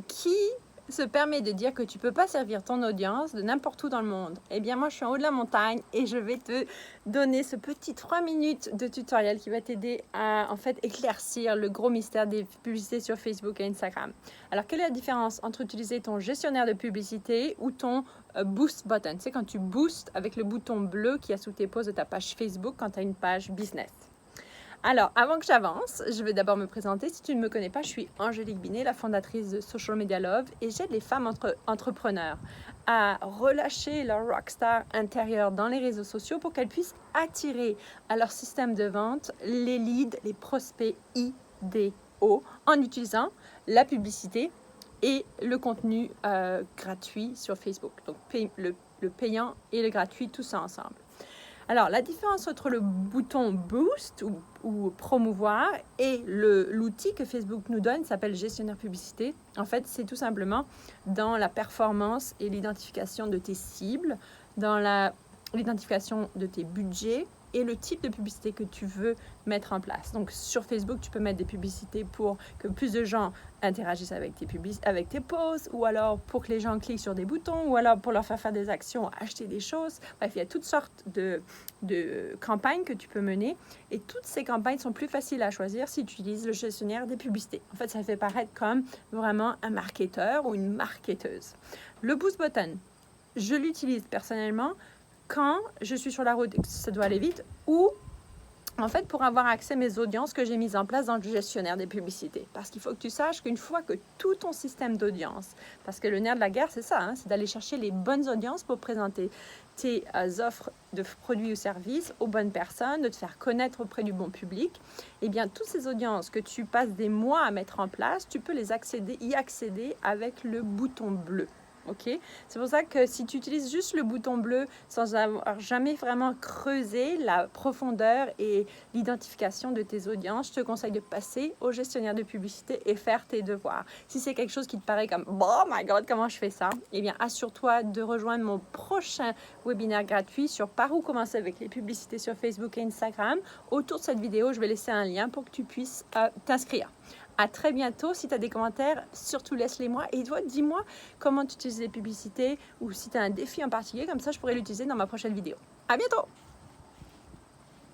qui se permet de dire que tu ne peux pas servir ton audience de n'importe où dans le monde? Eh bien, moi, je suis en haut de la montagne et je vais te donner ce petit 3 minutes de tutoriel qui va t'aider à, en fait, éclaircir le gros mystère des publicités sur Facebook et Instagram. Alors, quelle est la différence entre utiliser ton gestionnaire de publicité ou ton boost button? C'est quand tu boostes avec le bouton bleu qui est sous tes posts de ta page Facebook quand tu as une page business. Alors, avant que j'avance, je vais d'abord me présenter. Si tu ne me connais pas, je suis Angélique Binet, la fondatrice de Social Media Love, et j'aide les femmes entrepreneurs à relâcher leur rockstar intérieur dans les réseaux sociaux pour qu'elles puissent attirer à leur système de vente les leads, les prospects idéaux en utilisant la publicité et le contenu gratuit sur Facebook. Donc, le payant et le gratuit, tout ça ensemble. Alors, la différence entre le bouton Boost ou promouvoir et l'outil que Facebook nous donne s'appelle gestionnaire publicité. En fait, c'est tout simplement dans la performance et l'identification de tes cibles, dans l'identification de tes budgets et le type de publicité que tu veux mettre en place. Donc, sur Facebook, tu peux mettre des publicités pour que plus de gens interagissent avec tes posts, ou alors pour que les gens cliquent sur des boutons, ou alors pour leur faire des actions, acheter des choses. Bref, il y a toutes sortes de campagnes que tu peux mener, et toutes ces campagnes sont plus faciles à choisir si tu utilises le gestionnaire des publicités. En fait, ça fait paraître comme vraiment un marketeur ou une marketeuse. Le Boost Button, je l'utilise personnellement quand je suis sur la route et que ça doit aller vite, ou en fait pour avoir accès à mes audiences que j'ai mises en place dans le gestionnaire des publicités. Parce qu'il faut que tu saches qu'une fois que tout ton système d'audience, parce que le nerf de la guerre c'est ça, c'est d'aller chercher les bonnes audiences pour présenter tes offres de produits ou services aux bonnes personnes, de te faire connaître auprès du bon public, et bien toutes ces audiences que tu passes des mois à mettre en place, tu peux y accéder avec le bouton bleu. Okay? C'est pour ça que si tu utilises juste le bouton bleu sans avoir jamais vraiment creusé la profondeur et l'identification de tes audiences, je te conseille de passer au gestionnaire de publicité et faire tes devoirs. Si c'est quelque chose qui te paraît comme « Oh my God, comment je fais ça? » Eh bien, assure-toi de rejoindre mon prochain webinaire gratuit sur par où commencer avec les publicités sur Facebook et Instagram. Autour de cette vidéo, je vais laisser un lien pour que tu puisses t'inscrire. À très bientôt. Si tu as des commentaires, surtout laisse-les-moi. Et toi, dis-moi comment tu utilises les publicités ou si tu as un défi en particulier. Comme ça, je pourrais l'utiliser dans ma prochaine vidéo. À bientôt!